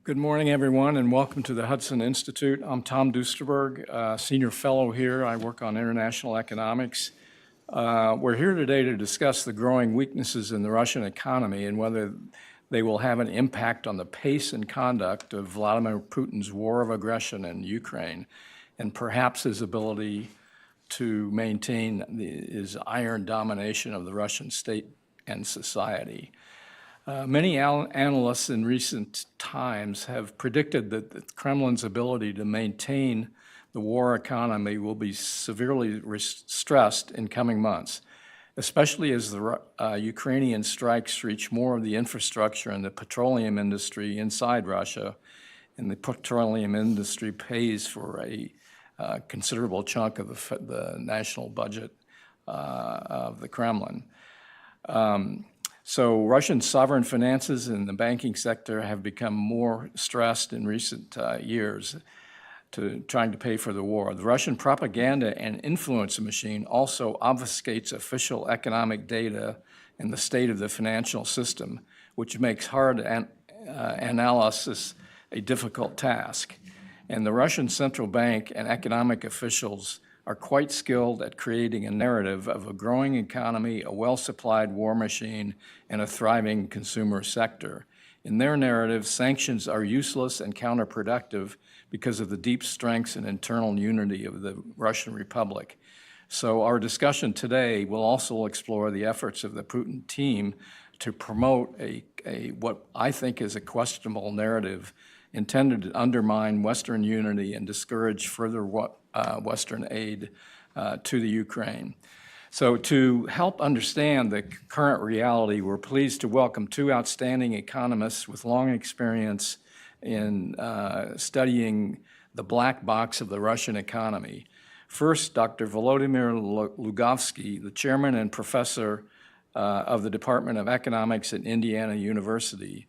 Good morning, everyone, and welcome to the Hudson Institute. I'm Tom Duesterberg, Senior Fellow here. I work on international economics. We're here today to discuss the growing weaknesses in the Russian economy and whether they will have an impact on the pace and conduct of Vladimir Putin's war of aggression in Ukraine, and perhaps his ability to maintain his iron domination of the Russian state and society. Many analysts in recent times have predicted that the Kremlin's ability to maintain the war economy will be severely stressed in coming months, especially as the Ukrainian strikes reach more of the infrastructure and the petroleum industry inside Russia, and the petroleum industry pays for a considerable chunk of the national budget of the Kremlin. So Russian sovereign finances and the banking sector have become more stressed in recent years trying to pay for the war. The Russian propaganda and influence machine also obfuscates official economic data and the state of the financial system, which makes hard analysis a difficult task. And the Russian central bank and economic officials are quite skilled at creating a narrative of a growing economy, a well-supplied war machine, and a thriving consumer sector. In their narrative, sanctions are useless and counterproductive because of the deep strengths and internal unity of the Russian Republic. So our discussion today will also explore the efforts of the Putin team to promote what I think is a questionable narrative intended to undermine Western unity and discourage further Western aid to the Ukraine. So to help understand the current reality, we're pleased to welcome two outstanding economists with long experience in studying the black box of the Russian economy. First, Dr. Volodymyr Lugovskyy, the chairman and professor of the Department of Economics at Indiana University.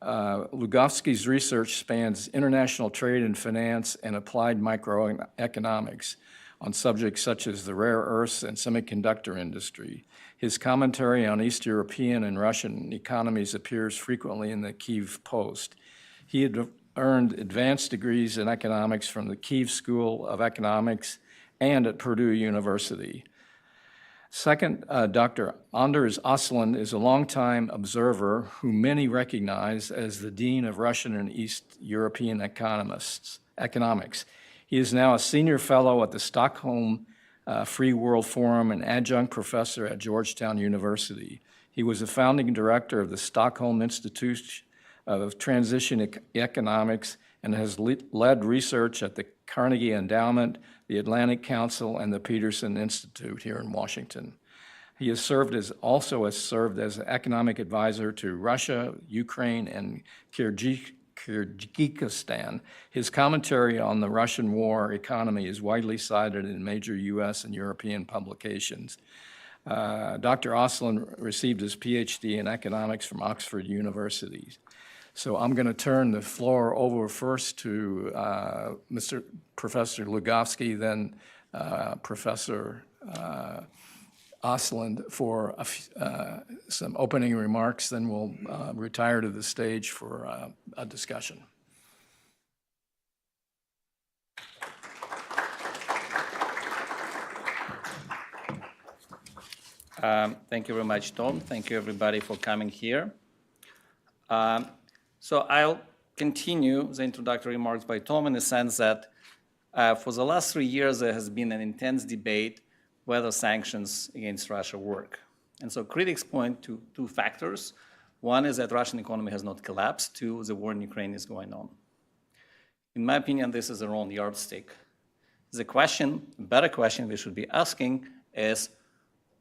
Lugovsky's research spans international trade and finance and applied microeconomics on subjects such as the rare earths and semiconductor industry. His commentary on East European and Russian economies appears frequently in the Kyiv Post. He had earned advanced degrees in economics from the Kyiv School of Economics and at Purdue University. Second, Dr. Anders Aslund is a longtime observer who many recognize as the Dean of Russian and East European economics. He is now a senior fellow at the Stockholm Free World Forum and adjunct professor at Georgetown University. He was a founding director of the Stockholm Institute of Transition Economics and has led research at the Carnegie Endowment, the Atlantic Council, and the Peterson Institute here in Washington. He has also served as an economic advisor to Russia, Ukraine, and Kyrgyzstan. His commentary on the Russian war economy is widely cited in major U.S. and European publications. Dr. Aslund received his PhD in economics from Oxford University. So I'm going to turn the floor over first to Professor Lugovskyy, then Professor Aslund for some opening remarks, then we'll retire to the stage for a discussion. Thank you very much, Tom. Thank you, everybody, for coming here. So I'll continue the introductory remarks by Tom in the sense that for the last 3 years, there has been an intense debate whether sanctions against Russia work. And so critics point to two factors. One is that Russian economy has not collapsed. Two, the war in Ukraine is going on. In my opinion, this is the wrong yardstick. The better question we should be asking is,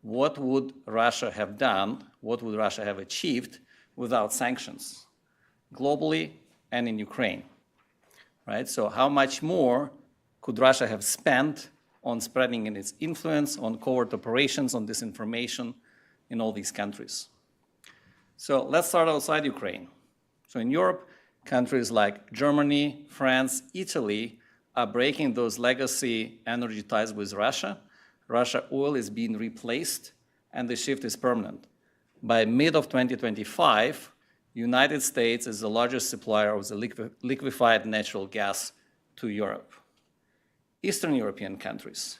what would Russia have done, what would Russia have achieved without sanctions, globally and in Ukraine, right? So how much more could Russia have spent on spreading its influence, on covert operations, on disinformation in all these countries? So let's start outside Ukraine. So in Europe, countries like Germany, France, Italy are breaking those legacy energy ties with Russia. Russia oil is being replaced, and the shift is permanent. By mid of 2025, United States is the largest supplier of the liquefied natural gas to Europe. Eastern European countries.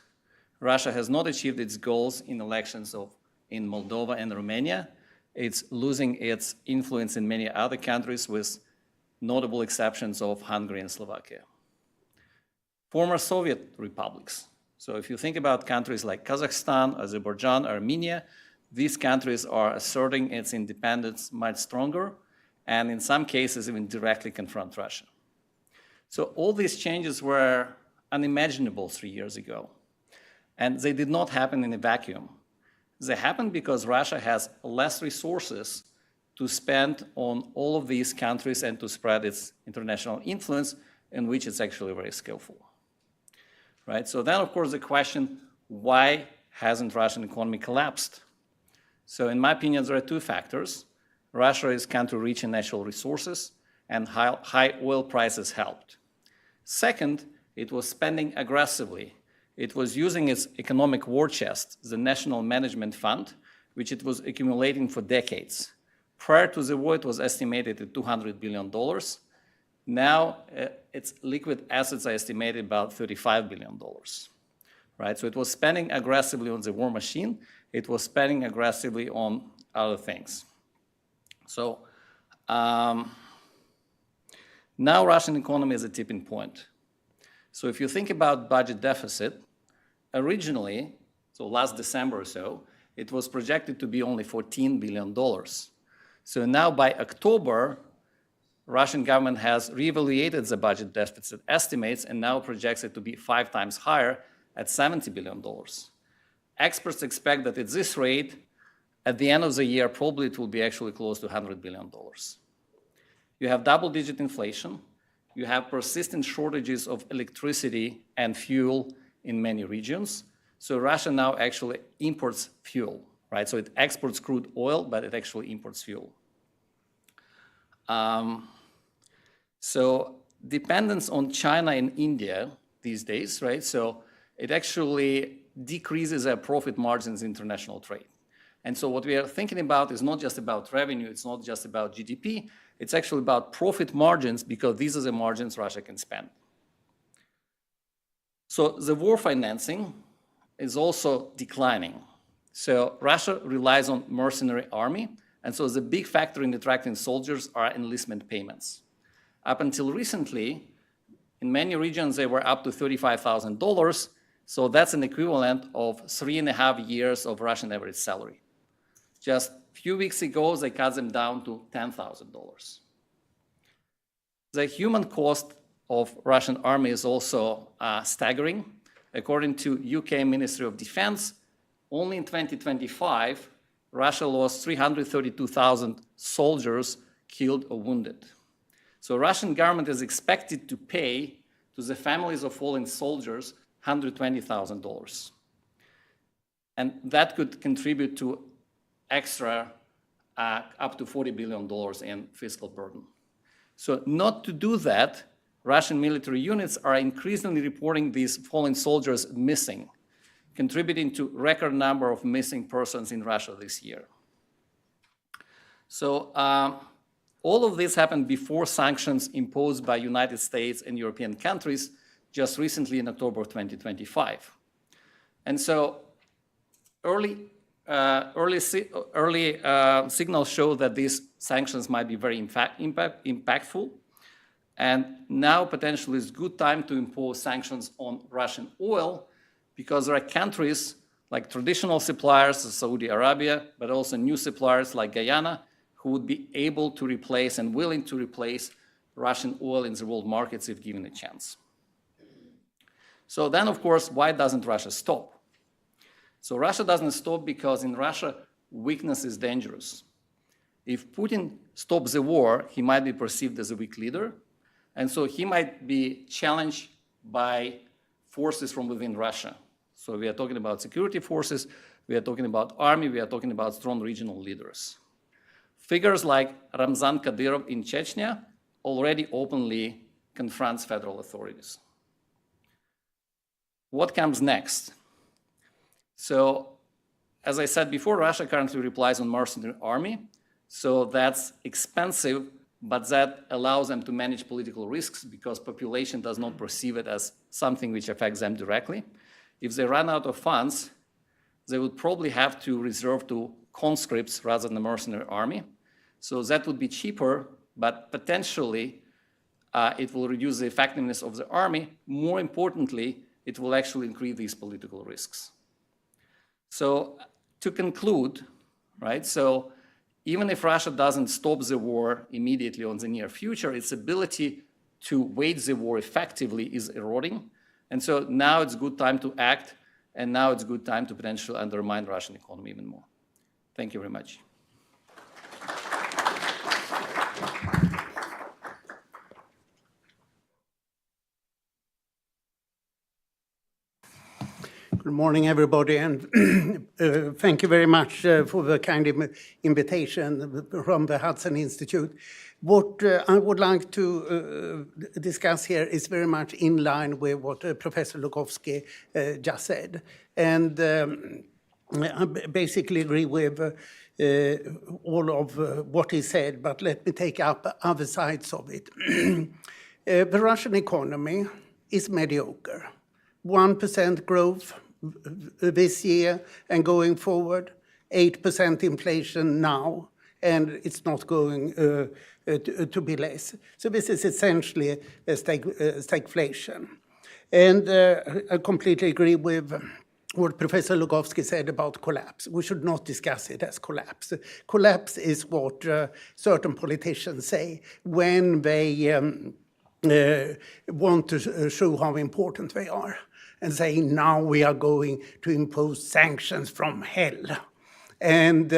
Russia has not achieved its goals in elections in Moldova and Romania. It's losing its influence in many other countries, with notable exceptions of Hungary and Slovakia. Former Soviet republics. So if you think about countries like Kazakhstan, Azerbaijan, Armenia, these countries are asserting its independence much stronger, and in some cases even directly confront Russia. So all these changes were unimaginable 3 years ago, and they did not happen in a vacuum. They happened because Russia has less resources to spend on all of these countries and to spread its international influence, in which it's actually very skillful. Right? So then, of course, the question, why hasn't Russian economy collapsed? So in my opinion, there are two factors. Russia is country rich in natural resources, and high oil prices helped. Second, it was spending aggressively. It was using its economic war chest, the National Management Fund, which it was accumulating for decades. Prior to the war, it was estimated at $200 billion. Now, its liquid assets are estimated about $35 billion. Right? So it was spending aggressively on the war machine. It was spending aggressively on other things. So now Russian economy is a tipping point. So if you think about budget deficit, originally, so last December or so, it was projected to be only $14 billion. So now by October, Russian government has reevaluated the budget deficit estimates and now projects it to be 5 times higher at $70 billion. Experts expect that at this rate, at the end of the year, probably it will be actually close to $100 billion. You have double-digit inflation. You have persistent shortages of electricity and fuel in many regions. So Russia now actually imports fuel, right? So it exports crude oil, but it actually imports fuel. So dependence on China and India these days, right? So it actually decreases our profit margins in international trade. And so what we are thinking about is not just about revenue, it's not just about GDP, it's actually about profit margins, because these are the margins Russia can spend. So the war financing is also declining. So Russia relies on mercenary army, and so the big factor in attracting soldiers are enlistment payments. Up until recently, in many regions, they were up to $35,000, so that's an equivalent of 3.5 years of Russian average salary. Just a few weeks ago, they cut them down to $10,000. The human cost of Russian army is also staggering. According to UK Ministry of Defense, only in 2025, Russia lost 332,000 soldiers killed or wounded. So Russian government is expected to pay to the families of fallen soldiers $120,000. And that could contribute to extra up to $40 billion in fiscal burden. So not to do that, Russian military units are increasingly reporting these fallen soldiers missing, contributing to record number of missing persons in Russia this year. So all of this happened before sanctions imposed by United States and European countries just recently in October of 2025. And so early signals show that these sanctions might be very impactful. And now potentially is a good time to impose sanctions on Russian oil, because there are countries like traditional suppliers, Saudi Arabia, but also new suppliers like Guyana, who would be able to replace and willing to replace Russian oil in the world markets if given a chance. So then, of course, why doesn't Russia stop? So Russia doesn't stop because in Russia, weakness is dangerous. If Putin stops the war, he might be perceived as a weak leader, and so he might be challenged by forces from within Russia. So we are talking about security forces, we are talking about army, we are talking about strong regional leaders. Figures like Ramzan Kadyrov in Chechnya already openly confronts federal authorities. What comes next? So, as I said before, Russia currently relies on mercenary army, So that's expensive, but that allows them to manage political risks because population does not perceive it as something which affects them directly. If they run out of funds, they would probably have to resort to conscripts rather than a mercenary army. So that would be cheaper, but potentially it will reduce the effectiveness of the army. More importantly, it will actually increase these political risks. So to conclude, right, so even if Russia doesn't stop the war immediately on the near future, its ability to wage the war effectively is eroding. And so now it's a good time to act, and now it's a good time to potentially undermine the Russian economy even more. Thank you very much. Good morning, everybody, and thank you very much for the kind invitation from the Hudson Institute. What I would like to discuss here is very much in line with what Professor Lugovskyy just said. And I basically agree with all of what he said, but let me take up other sides of it. The Russian economy is mediocre. 1% growth this year and going forward, 8% inflation now, and it's not going to be less. So this is essentially a stagflation. And I completely agree with what Professor Lugovskyy said about collapse. We should not discuss it as collapse. Collapse is what certain politicians say when they want to show how important they are, and saying, now we are going to impose sanctions from hell, and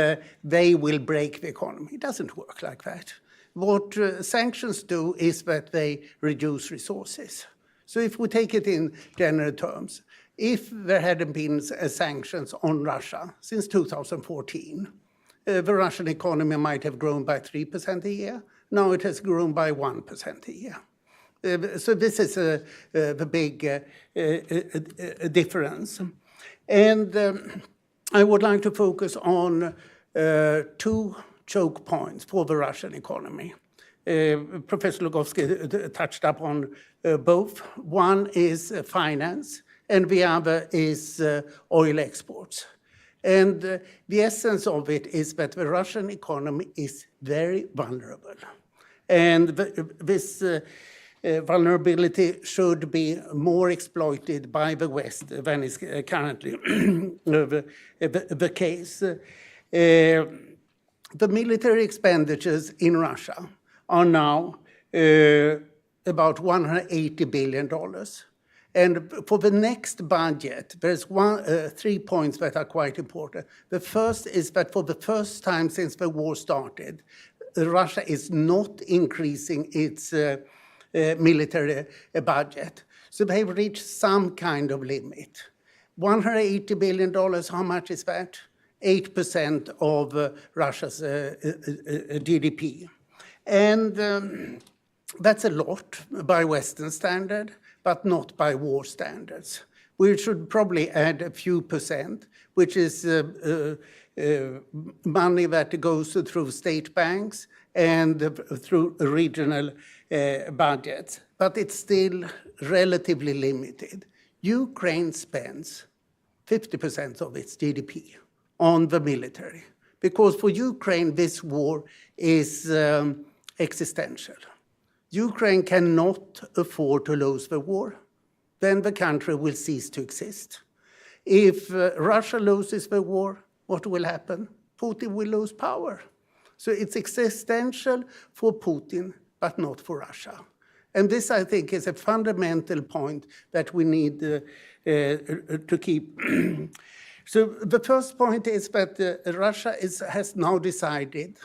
they will break the economy. It doesn't work like that. What sanctions do is that they reduce resources. So if we take it in general terms, if there hadn't been sanctions on Russia since 2014, the Russian economy might have grown by 3% a year. Now it has grown by 1% a year. So this is the big difference. And I would like to focus on two choke points for the Russian economy. Professor Lugovskyy touched upon both. One is finance, and the other is oil exports. And the essence of it is that the Russian economy is very vulnerable. And this vulnerability should be more exploited by the West than is currently the case. The military expenditures in Russia are now about $180 billion. And for the next budget, there's 3 points that are quite important. The first is that for the first time since the war started, Russia is not increasing its military budget. So they've reached some kind of limit. $180 billion, how much is that? 8% of Russia's GDP. And that's a lot by Western standard, but not by war standards. We should probably add a few percent, which is money that goes through state banks and through regional budgets, but it's still relatively limited. Ukraine spends 50% of its GDP on the military, because for Ukraine this war is existential. Ukraine cannot afford to lose the war, then the country will cease to exist. If Russia loses the war, what will happen? Putin will lose power. So it's existential for Putin, but not for Russia. And this, I think, is a fundamental point that we need to keep. So the first point is that Russia has now decided,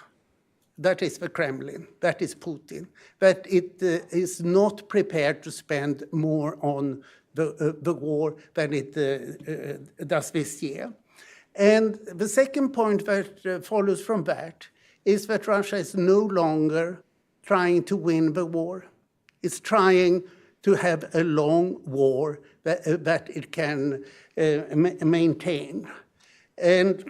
that is the Kremlin, that is Putin, that it is not prepared to spend more on the war than it does this year. And the second point that follows from that is that Russia is no longer trying to win the war. It's trying to have a long war that it can maintain. And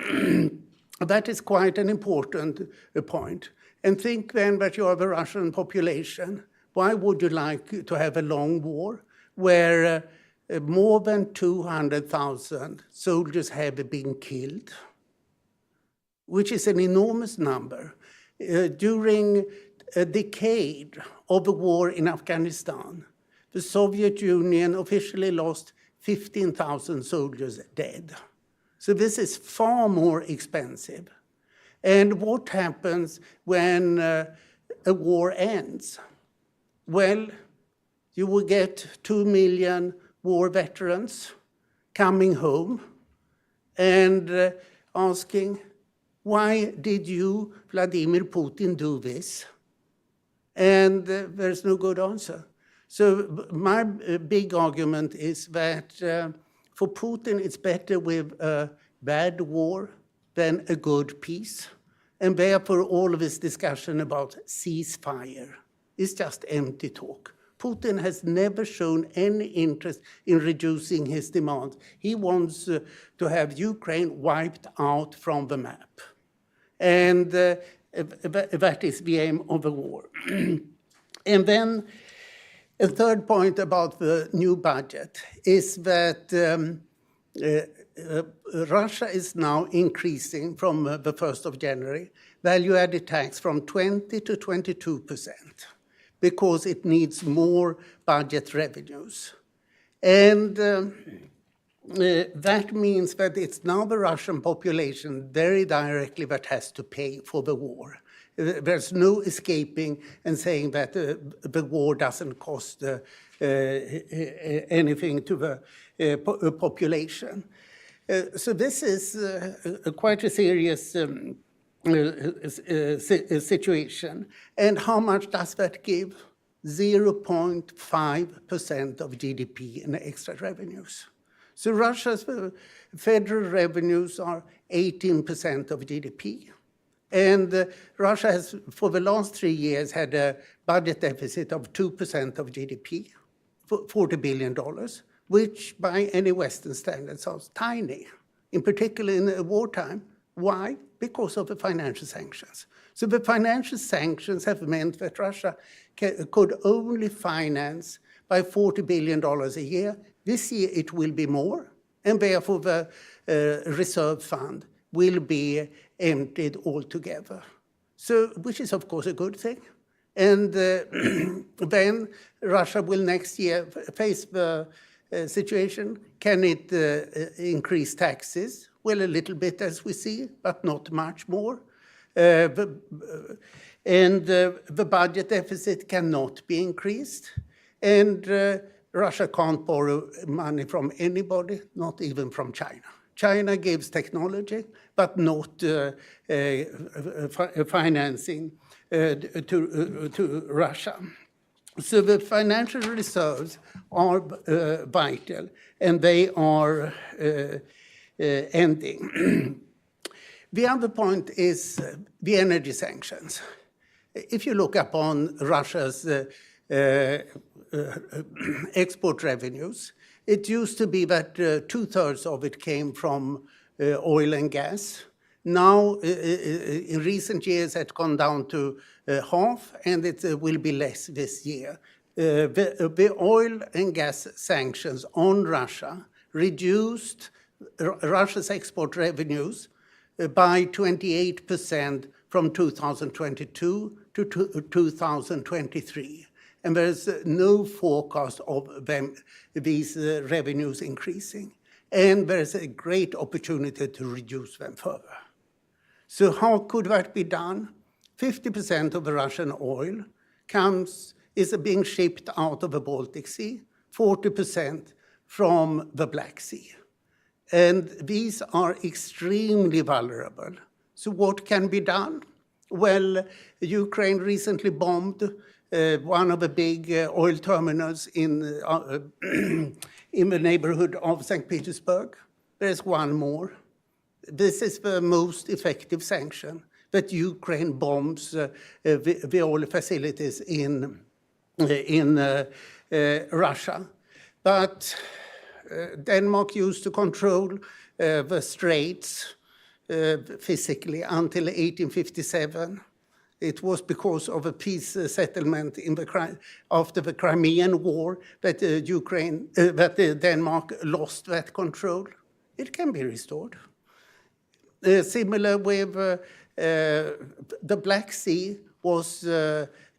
That is quite an important point. And think then that you have a Russian population. Why would you like to have a long war where more than 200,000 soldiers have been killed, which is an enormous number? During a decade of the war in Afghanistan, the Soviet Union officially lost 15,000 soldiers dead. So this is far more expensive. And what happens when a war ends? Well, you will get 2 million war veterans coming home and asking, why did you, Vladimir Putin, do this? And there's no good answer. So my big argument is that for Putin, it's better with a bad war than a good peace. And therefore, all of this discussion about ceasefire is just empty talk. Putin has never shown any interest in reducing his demands. He wants to have Ukraine wiped out from the map. And that is the aim of the war. And then a third point about the new budget is that Russia is now increasing from the 1st of January value-added tax from 20 to 22%. Because it needs more budget revenues. And that means that it's now the Russian population very directly that has to pay for the war. There's no escaping and saying that the war doesn't cost anything to the population. So this is quite a serious situation. And how much does that give? 0.5% of GDP in extra revenues. So Russia's federal revenues are 18% of GDP. And Russia has, for the last 3 years, had a budget deficit of 2% of GDP, $40 billion, which by any Western standards sounds tiny, in particular in wartime. Why? Because of the financial sanctions. So the financial sanctions have meant that Russia could only finance by $40 billion a year. This year it will be more, and therefore the reserve fund will be emptied altogether. So, which is of course a good thing. And then Russia will next year face the situation. Can it increase taxes? Well, a little bit as we see, but not much more. The budget deficit cannot be increased. And Russia can't borrow money from anybody, not even from China. China gives technology, but not financing to Russia. So the financial reserves are vital, and they are ending. The other point is the energy sanctions. If you look upon Russia's export revenues, it used to be that 2/3 of it came from oil and gas. Now, in recent years, it's gone down to half, and it will be less this year. The oil and gas sanctions on Russia reduced Russia's export revenues by 28% from 2022 to 2023. And there's no forecast of these revenues increasing. And there's a great opportunity to reduce them further. So how could that be done? 50% of the Russian oil is being shipped out of the Baltic Sea, 40% from the Black Sea. And these are extremely vulnerable. So what can be done? Well, Ukraine recently bombed one of the big oil terminals in the neighborhood of St. Petersburg. There's one more. This is the most effective sanction, that Ukraine bombs the oil facilities in Russia. But Denmark used to control the straits physically until 1857. It was because of a peace settlement after the Crimean War that Denmark lost that control. It can be restored. Similar with the Black Sea was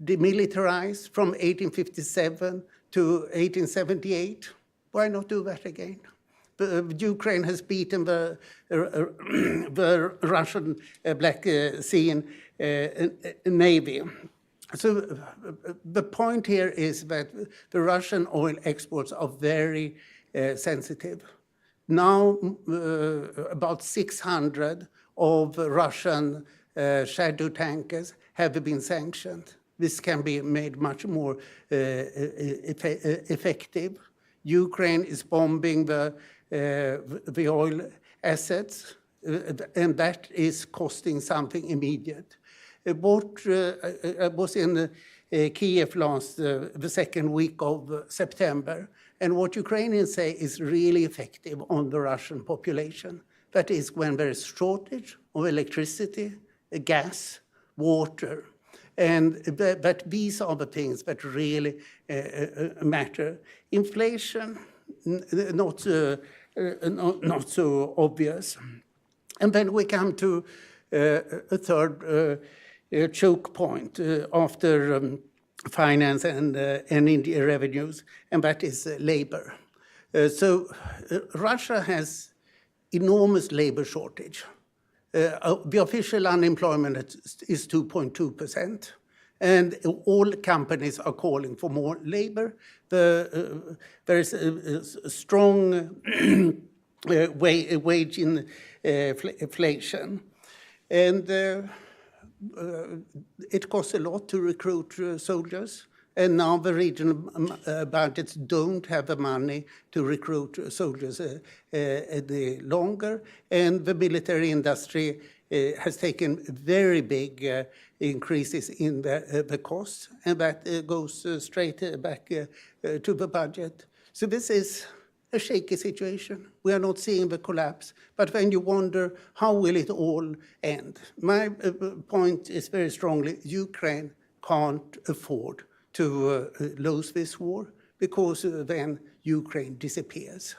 demilitarized from 1857 to 1878. Why not do that again? Ukraine has beaten the Russian Black Sea Navy. So the point here is that the Russian oil exports are very sensitive. Now about 600 of Russian shadow tankers have been sanctioned. This can be made much more effective. Ukraine is bombing the oil assets, and that is costing something immediate. I was in Kiev the second week of September, and what Ukrainians say is really effective on the Russian population. That is when there is shortage of electricity, gas, water, and that these are the things that really matter. Inflation, not so obvious. And then we come to a third choke point after finance and India revenues, and that is labor. So Russia has enormous labor shortage. The official unemployment is 2.2%, and all companies are calling for more labor. There is a strong wage inflation, and it costs a lot to recruit soldiers. And now the regional budgets don't have the money to recruit soldiers any longer. And the military industry has taken very big increases in the costs, and that goes straight back to the budget. So this is a shaky situation. We are not seeing the collapse. But when you wonder, how will it all end? My point is very strongly, Ukraine can't afford to lose this war, because then Ukraine disappears.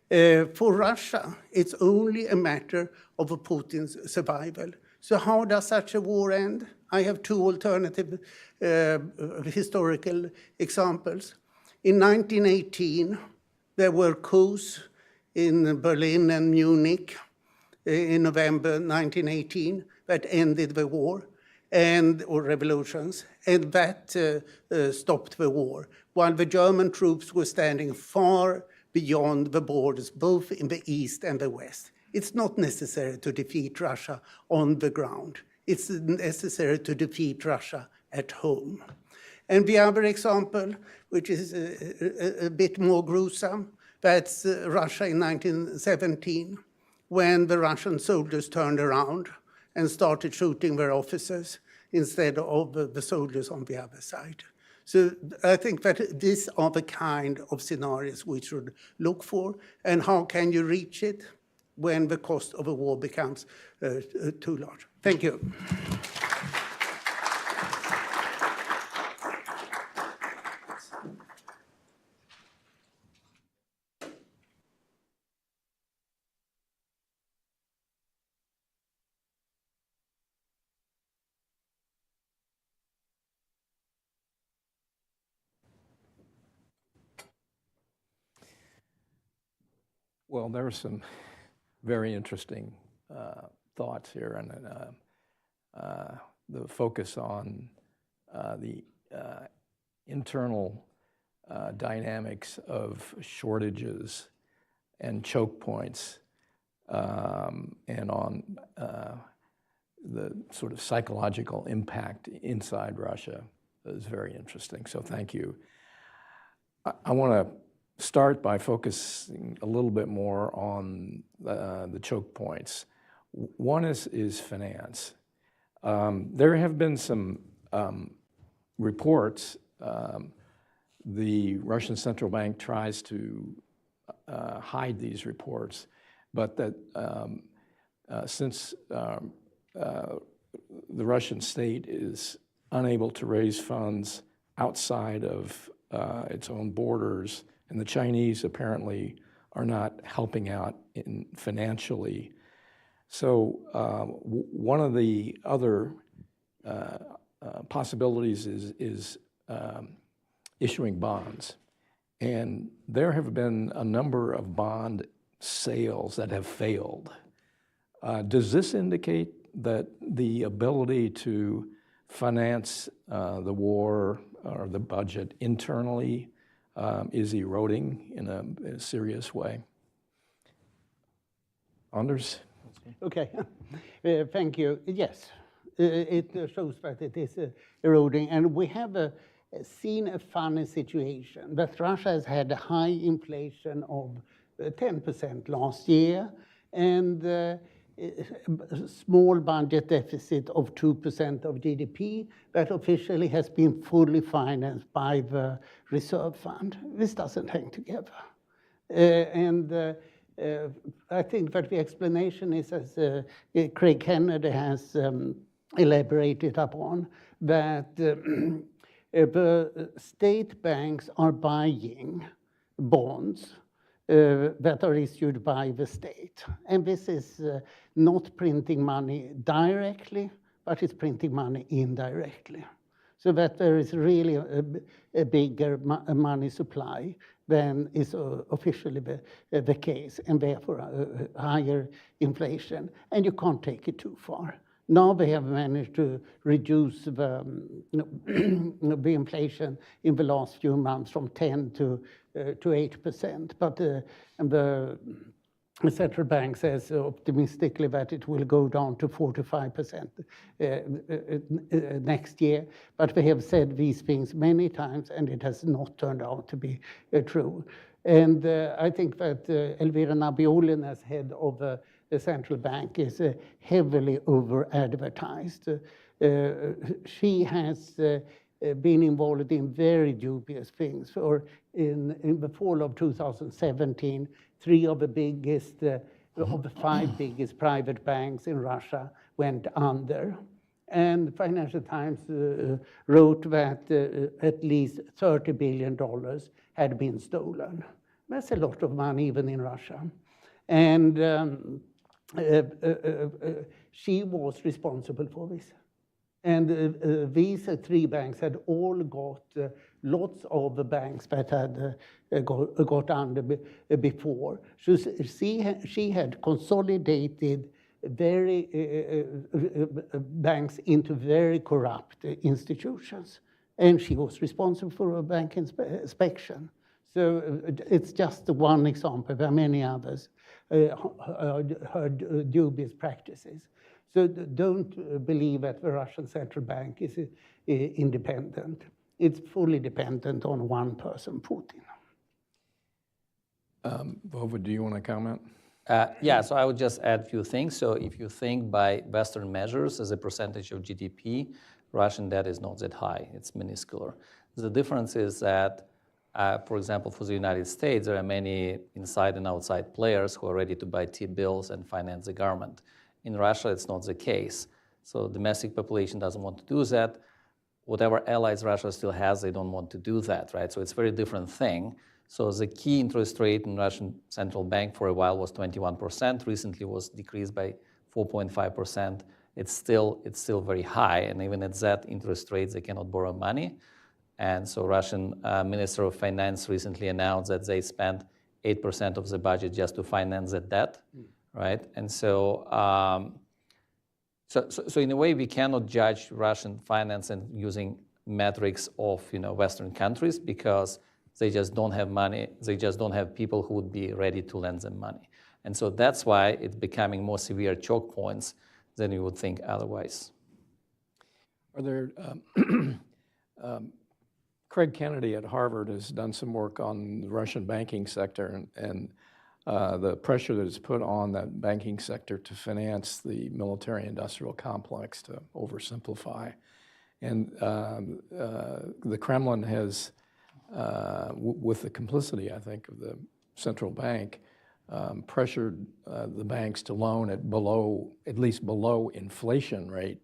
For Russia, it's only a matter of Putin's survival. So how does such a war end? I have two alternative historical examples. In 1918, there were coups in Berlin and Munich in November 1918 that ended the war. Or revolutions, and that stopped the war, while the German troops were standing far beyond the borders, both in the east and the west. It's not necessary to defeat Russia on the ground. It's necessary to defeat Russia at home. And the other example, which is a bit more gruesome, that's Russia in 1917, when the Russian soldiers turned around and started shooting their officers instead of the soldiers on the other side. So I think that these are the kind of scenarios we should look for. And how can you reach it when the cost of a war becomes too large? Thank you. Well, there are some very interesting thoughts here, and the focus on the internal dynamics of shortages and choke points, and on the sort of psychological impact inside Russia is very interesting. So thank you. I want to start by focusing a little bit more on the choke points. One is finance. There have been some reports. The Russian central bank tries to hide these reports, but that since the Russian state is unable to raise funds outside of its own borders, and the Chinese apparently are not helping out financially. So one of the other possibilities is issuing bonds. And there have been a number of bond sales that have failed. Does this indicate that the ability to finance the war or the budget internally is eroding in a serious way? Anders? Okay, thank you. Yes, it shows that it is eroding, and we have seen a funny situation that Russia has had a high inflation of 10% last year, and a small budget deficit of 2% of GDP that officially has been fully financed by the reserve fund. This doesn't hang together. I think that the explanation is, as Craig Kennedy has elaborated upon, that the state banks are buying bonds that are issued by the state. And this is not printing money directly, but it's printing money indirectly. So that there is really a bigger money supply than is officially the case, and therefore a higher inflation. And you can't take it too far. Now they have managed to reduce the inflation in the last few months from 10 to 8%. But the central bank says optimistically that it will go down to 4 to 5% next year. But they have said these things many times, and it has not turned out to be true. And I think that Elvira Nabiulin, as head of the central bank, is heavily over-advertised. She has been involved in very dubious things. Or in the fall of 2017, 3 of the biggest, of the 5 biggest private banks in Russia went under. And the Financial Times wrote that at least $30 billion had been stolen. That's a lot of money even in Russia. And she was responsible for this. And these 3 banks had all got lots of the banks that had got under before. So she had consolidated banks into very corrupt institutions. And she was responsible for a bank inspection. So it's just one example. There are many others. Heard dubious practices. So don't believe that the Russian central bank is independent. It's fully dependent on one person, Putin. Vova, do you want to comment? Yeah, so I would just add a few things. So if you think by Western measures as a percentage of GDP, Russian debt is not that high. It's minuscule. The difference is that, for example, for the United States, there are many inside and outside players who are ready to buy T-bills and finance the government. In Russia, it's not the case. So domestic population doesn't want to do that. Whatever allies Russia still has, they don't want to do that, right? So it's a very different thing. So the key interest rate in Russian central bank for a while was 21%. Recently was decreased by 4.5%. It's still very high, and even at that interest rate, they cannot borrow money. And so Russian Minister of Finance recently announced that they spent 8% of the budget just to finance the debt, right? And so, so in a way, we cannot judge Russian finance and using metrics of Western countries because they just don't have money. They just don't have people who would be ready to lend them money. And so that's why it's becoming more severe choke points than you would think otherwise. Are there, Craig Kennedy at Harvard has done some work on the Russian banking sector and the pressure that is put on that banking sector to finance the military-industrial complex, to oversimplify. And the Kremlin has, with the complicity, I think, of the central bank, pressured the banks to loan at least below inflation rate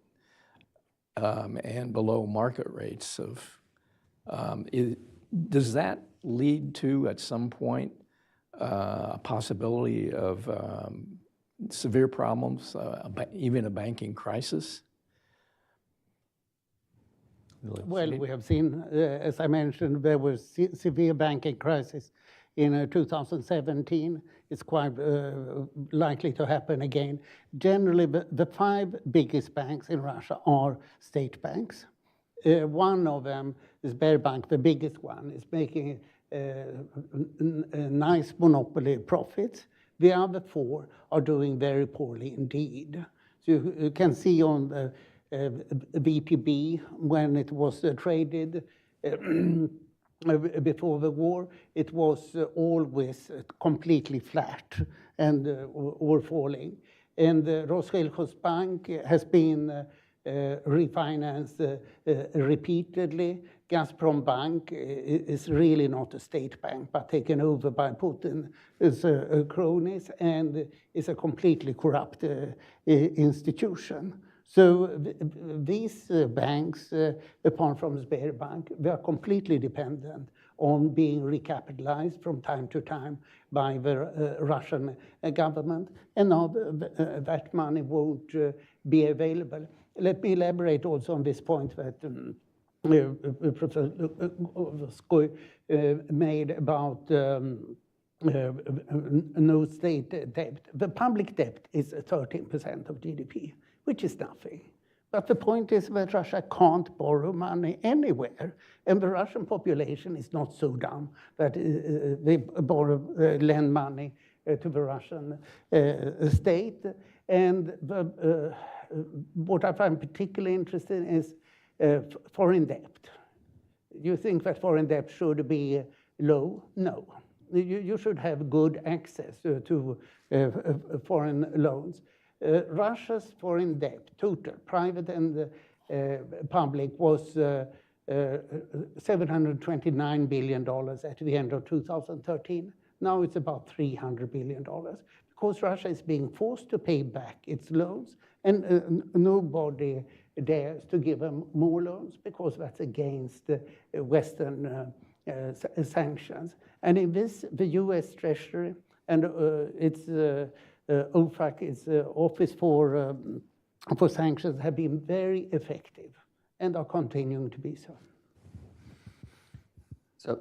and below market rates of. Does that lead to, at some point, a possibility of severe problems, even a banking crisis? Well, we have seen, as I mentioned, there was severe banking crisis in 2017. It's quite likely to happen again. Generally, the 5 biggest banks in Russia are state banks. One of them is Sberbank, the biggest one, is making nice monopoly profits. The other 4 are doing very poorly indeed. So you can see on the VTB, when it was traded before the war, it was always completely flat and or falling. And Roskildebank has been refinanced repeatedly. Gazprom Bank is really not a state bank, but taken over by Putin as cronies, and is a completely corrupt institution. So these banks, apart from Sberbank, they are completely dependent on being recapitalized from time to time by the Russian government, and now that money won't be available. Let me elaborate also on this point that Professor Lugovskyy made about no state debt. The public debt is 13% of GDP, which is nothing. But the point is that Russia can't borrow money anywhere, and the Russian population is not so dumb that they lend money to the Russian state. And what I find particularly interesting is foreign debt. You think that foreign debt should be low? No. You should have good access to foreign loans. Russia's foreign debt, total, private and public, was $729 billion at the end of 2013. Now it's about $300 billion, because Russia is being forced to pay back its loans, and nobody dares to give them more loans, because that's against Western sanctions. And in this, the US Treasury and its OFAC, its Office for Sanctions, have been very effective and are continuing to be so. So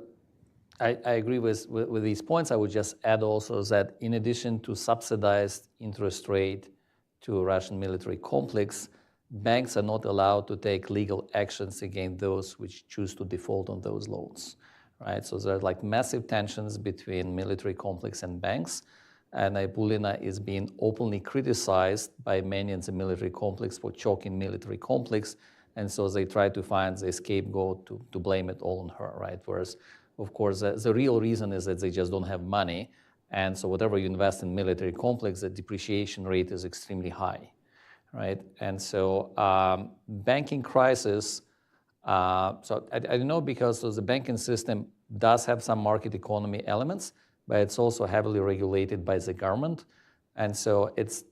I agree with these points. I would just add also that in addition to subsidized interest rate to Russian military complex, banks are not allowed to take legal actions against those which choose to default on those loans, right? So there are like massive tensions between military complex and banks, and Nabiullina is being openly criticized by many in the military complex for choking military complex, and so they try to find the scapegoat to blame it all on her, right? Whereas, of course, the real reason is that they just don't have money, and so whatever you invest in military complex, the depreciation rate is extremely high, right? And so banking crisis, so I don't know, because the banking system does have some market economy elements, but it's also heavily regulated by the government. And so it's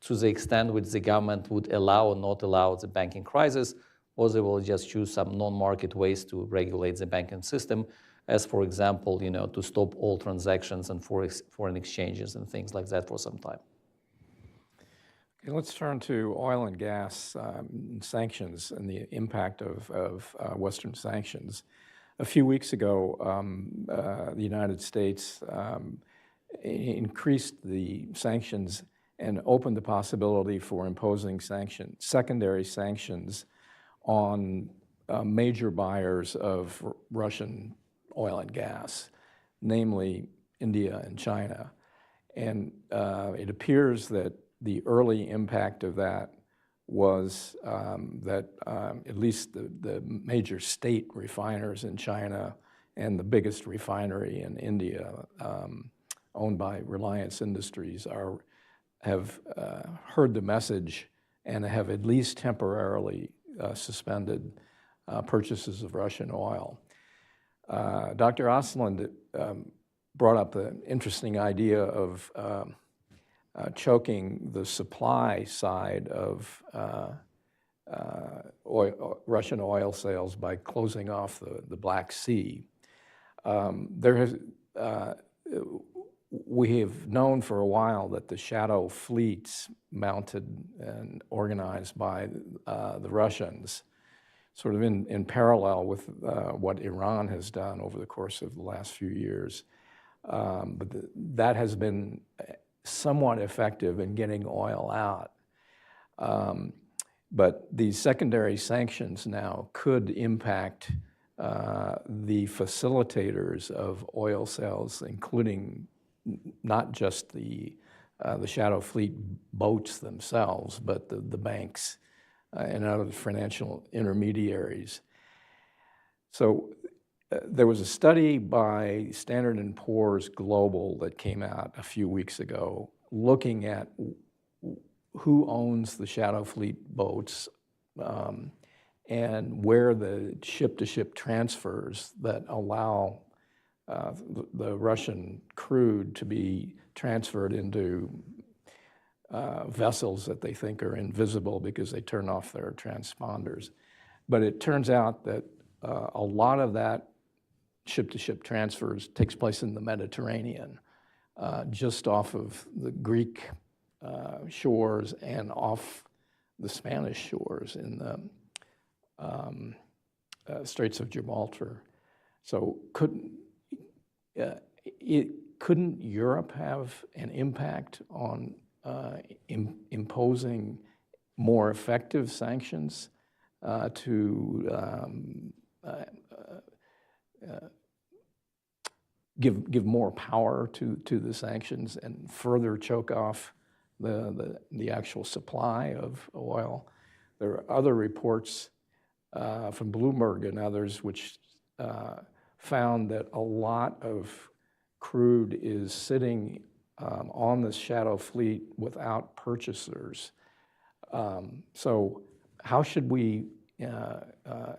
to the extent which the government would allow or not allow the banking crisis, or they will just choose some non-market ways to regulate the banking system, as for example, to stop all transactions and foreign exchanges and things like that for some time. Okay, let's turn to oil and gas sanctions and the impact of Western sanctions. A few weeks ago, the United States increased the sanctions and opened the possibility for imposing secondary sanctions on major buyers of Russian oil and gas, namely India and China. And it appears that the early impact of that was that at least the major state refiners in China and the biggest refinery in India, owned by Reliance Industries, have heard the message and have at least temporarily suspended purchases of Russian oil. Dr. Aslund, brought up an interesting idea of choking the supply side of Russian oil sales by closing off the Black Sea. We have known for a while that the shadow fleets mounted and organized by the Russians, sort of in parallel with what Iran has done over the course of the last few years. But that has been somewhat effective in getting oil out. But these secondary sanctions now could impact the facilitators of oil sales, including not just the shadow fleet boats themselves, but the banks and other financial intermediaries. So there was a study by Standard & Poor's Global that came out a few weeks ago looking at who owns the shadow fleet boats and where the ship-to-ship transfers that allow the Russian crude to be transferred into vessels that they think are invisible because they turn off their transponders. But it turns out that a lot of that ship-to-ship transfers takes place in the Mediterranean, just off of the Greek shores and off the Spanish shores in the Straits of Gibraltar. So couldn't Europe have an impact on imposing more effective sanctions to give more power to the sanctions and further choke off the actual supply of oil? There are other reports from Bloomberg and others which found that a lot of crude is sitting on the shadow fleet without purchasers. So how should we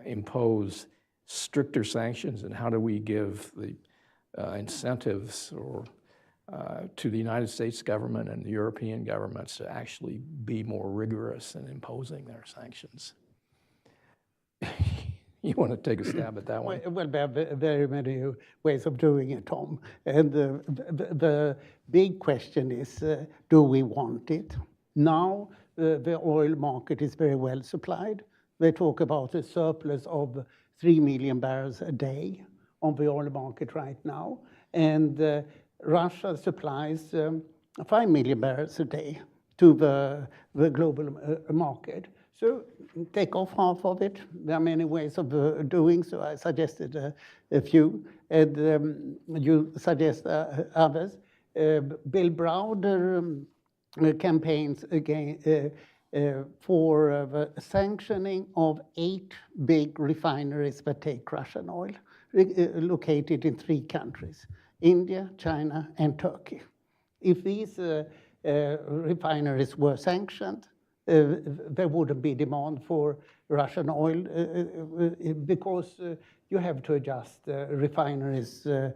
impose stricter sanctions, and how do we give the incentives to the United States government and the European governments to actually be more rigorous in imposing their sanctions? You want to take a stab at that one? Well, there are very many ways of doing it, Tom. And the big question is, do we want it? Now, the oil market is very well supplied. They talk about a surplus of 3 million barrels a day on the oil market right now. And Russia supplies 5 million barrels a day to the global market. So take off half of it. There are many ways of doing so. I suggested a few, and you suggest others. Bill Browder campaigns again for the sanctioning of 8 big refineries that take Russian oil, located in 3 countries, India, China, and Turkey. If these refineries were sanctioned, there wouldn't be demand for Russian oil because you have to adjust refineries to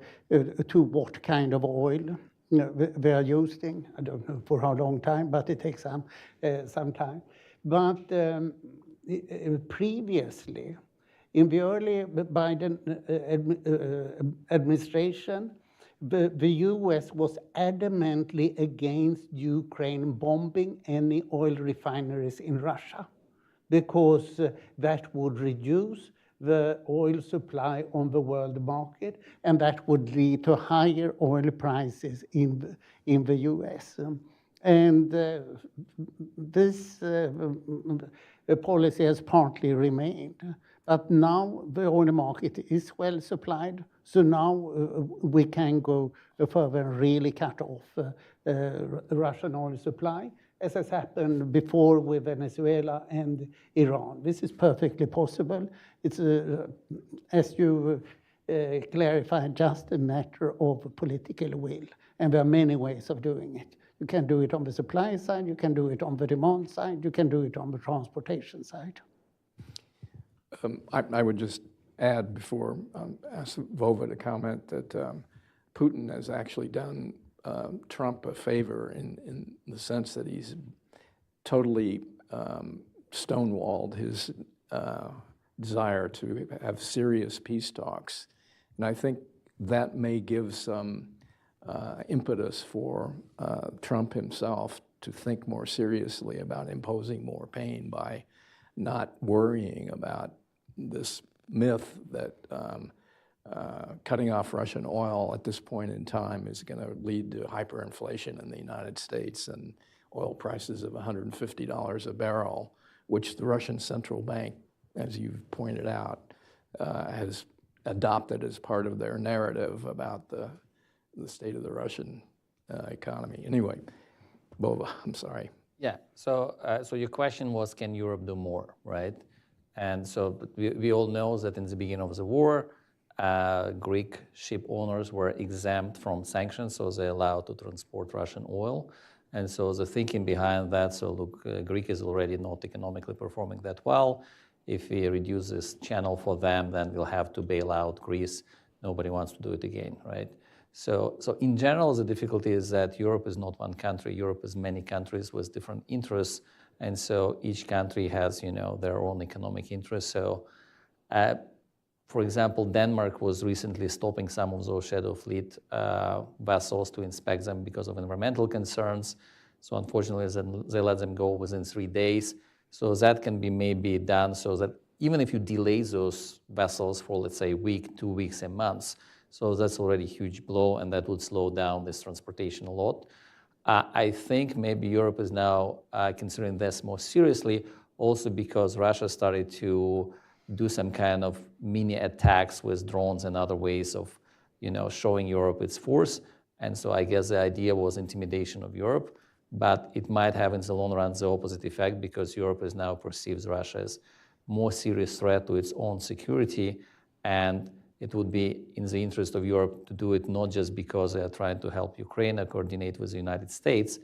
what kind of oil they are using. I don't know for how long time, but it takes some time. But previously, in the early Biden administration, the US was adamantly against Ukraine bombing any oil refineries in Russia because that would reduce the oil supply on the world market, and that would lead to higher oil prices in the US. And this policy has partly remained. But now the oil market is well supplied, so now we can go further and really cut off Russian oil supply, as has happened before with Venezuela and Iran. This is perfectly possible. It's, as you clarified, just a matter of political will, and there are many ways of doing it. You can do it on the supply side, you can do it on the demand side, you can do it on the transportation side. I would just add before I ask Vova to comment that Putin has actually done Trump a favor in the sense that he's totally stonewalled his desire to have serious peace talks. And I think that may give some impetus for Trump himself to think more seriously about imposing more pain by not worrying about this myth that cutting off Russian oil at this point in time is going to lead to hyperinflation in the United States and oil prices of $150 a barrel, which the Russian central bank, as you've pointed out, has adopted as part of their narrative about the state of the Russian economy. Anyway, Bova, I'm sorry. Yeah, so your question was, can Europe do more, right? And so we all know that in the beginning of the war, Greek ship owners were exempt from sanctions, so they're allowed to transport Russian oil. And so the thinking behind that, so look, Greek is already not economically performing that well. If we reduce this channel for them, then we'll have to bail out Greece. Nobody wants to do it again, right? So in general, the difficulty is that Europe is not one country. Europe is many countries with different interests. And so each country has, their own economic interests. So, for example, Denmark was recently stopping some of those shadow fleet vessels to inspect them because of environmental concerns. So unfortunately, they let them go within 3 days. So that can be maybe done so that even if you delay those vessels for, let's say, a week, 2 weeks, a month, so that's already a huge blow, and that would slow down this transportation a lot. I think maybe Europe is now considering this more seriously, also because Russia started to do some kind of mini attacks with drones and other ways of, showing Europe its force. And so I guess the idea was intimidation of Europe, but it might have in the long run the opposite effect because Europe is now perceives Russia as more serious threat to its own security, and it would be in the interest of Europe to do it not just because they are trying to help Ukraine or coordinate with the United States,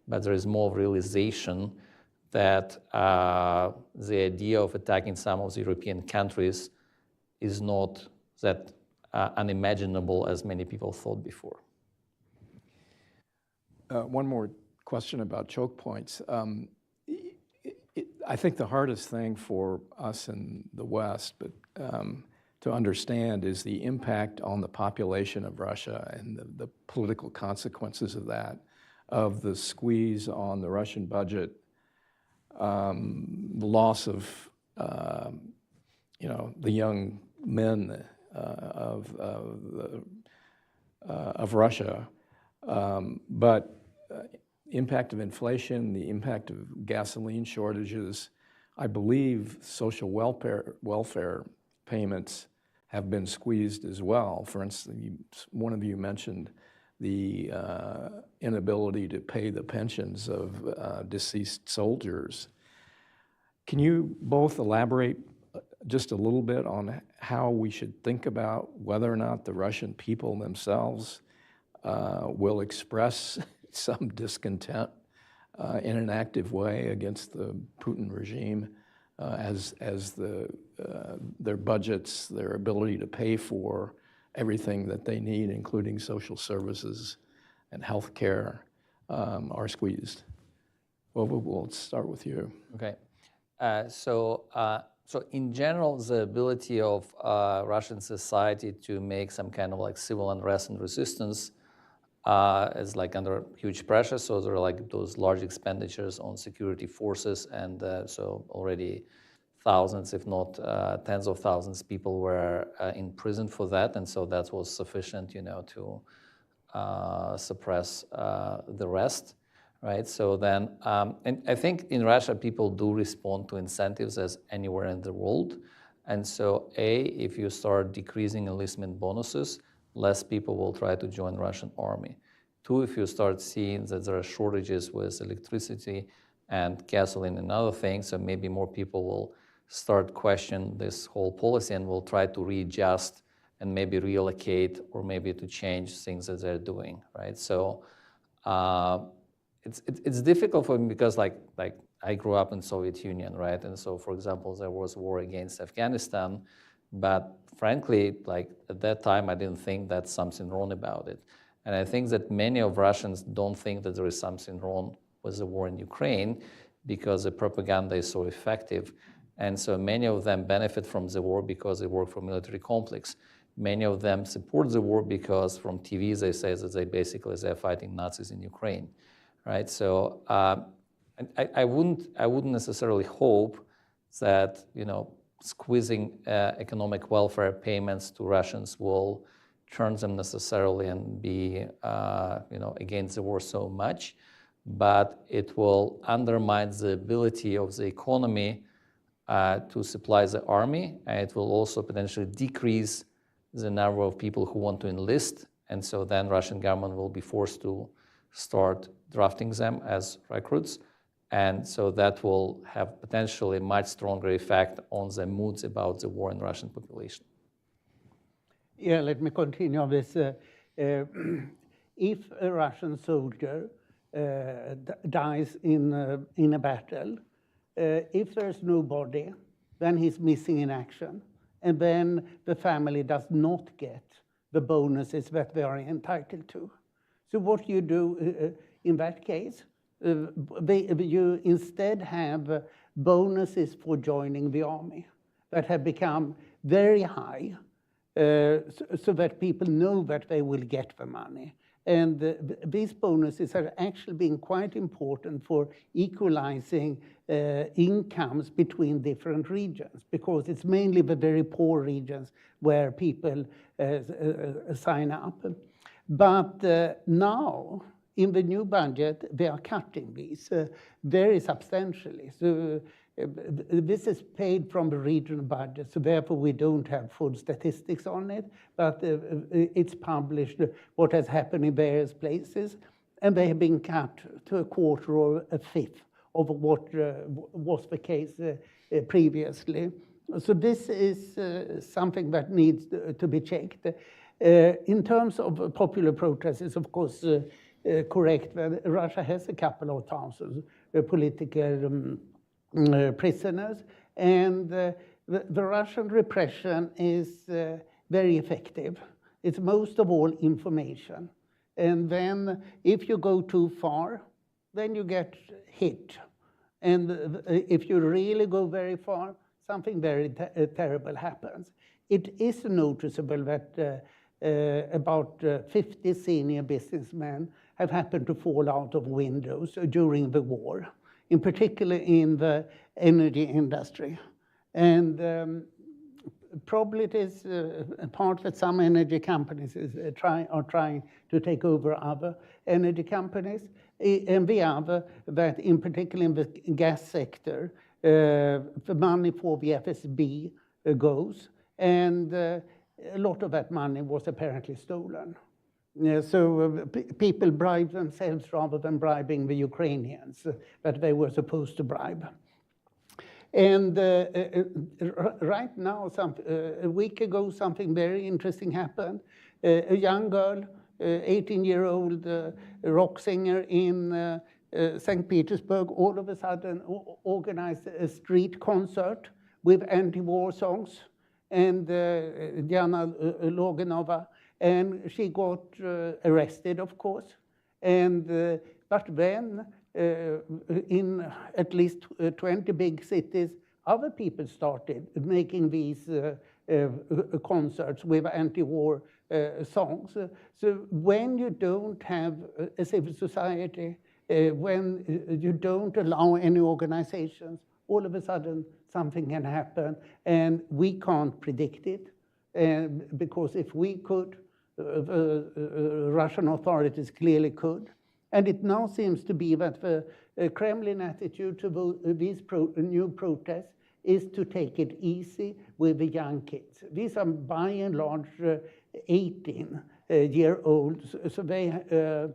but there is more realization that the idea of attacking some of the European countries is not that unimaginable as many people thought before. One more question about choke points. I think the hardest thing for us in the West, but to understand is the impact on the population of Russia and the political consequences of that, of the squeeze on the Russian budget, the loss of, the young men of Russia, but impact of inflation, the impact of gasoline shortages. I believe social welfare payments have been squeezed as well. For instance, one of you mentioned the inability to pay the pensions of deceased soldiers. Can you both elaborate just a little bit on how we should think about whether or not the Russian people themselves will express some discontent in an active way against the Putin regime as their budgets, their ability to pay for everything that they need, including social services and health care, are squeezed? Well, we'll start with you. Okay. So in general, the ability of Russian society to make some kind of like civil unrest and resistance is like under huge pressure. So there are like those large expenditures on security forces, and so already thousands, if not tens of thousands, people were in prison for that, and so that was sufficient, to suppress the rest, right? So then, and I think in Russia people do respond to incentives as anywhere in the world, and so if you start decreasing enlistment bonuses, less people will try to join the Russian army. 2, if you start seeing that there are shortages with electricity and gasoline and other things, so maybe more people will start question this whole policy and will try to readjust and maybe reallocate or maybe to change things that they're doing, right? So it's difficult for me because like I grew up in Soviet Union, right? And so, for example, there was war against Afghanistan, But frankly, like at that time, I didn't think that's something wrong about it. And I think that many of Russians don't think that there is something wrong with the war in Ukraine because the propaganda is so effective. And so many of them benefit from the war because they work for military complex. Many of them support the war because from TV they say that they're fighting Nazis in Ukraine, right? So I wouldn't necessarily hope that squeezing economic welfare payments to Russians will turn them necessarily and be against the war so much, but it will undermine the ability of the economy to supply the army, and it will also potentially decrease the number of people who want to enlist, and so then Russian government will be forced to start drafting them as recruits, and so that will have potentially a much stronger effect on the moods about the war in the Russian population. Yeah, let me continue on this. If a Russian soldier dies in a battle, if there's no body, then he's missing in action. And then the family does not get the bonuses that they are entitled to. So what you do in that case, you instead have bonuses for joining the army that have become very high, so that people know that they will get the money. And these bonuses are actually being quite important for equalizing incomes between different regions, because it's mainly the very poor regions where people sign up. But now, in the new budget, they are cutting these very substantially. So this is paid from the regional budget, so therefore we don't have full statistics on it, but it's published what has happened in various places, and they have been cut to a quarter or a fifth of what was the case previously. So this is something that needs to be checked. In terms of popular protests, it's of course correct that Russia has a couple of thousands political prisoners, and the Russian repression is very effective. It's most of all information. And then if you go too far, then you get hit. And if you really go very far, something very terrible happens. It is noticeable that about 50 senior businessmen have happened to fall out of windows during the war, in particular in the energy industry. And probably it is a part that some energy companies are trying to take over other energy companies, and the other that in particular in the gas sector, the money for the FSB goes, and a lot of that money was apparently stolen. So people bribe themselves rather than bribing the Ukrainians that they were supposed to bribe. And right now, a week ago, something very interesting happened. A young girl, 18-year-old rock singer in St. Petersburg, all of a sudden organized a street concert with anti-war songs, and Diana Loganova, and she got arrested, of course. And but then, in at least 20 big cities, other people started making these concerts with anti-war songs. So when you don't have a civil society, when you don't allow any organizations, all of a sudden something can happen, and we can't predict it. Because if we could, Russian authorities clearly could. And it now seems to be that the Kremlin attitude to these new protests is to take it easy with the young kids. These are by and large 18-year-olds, so they are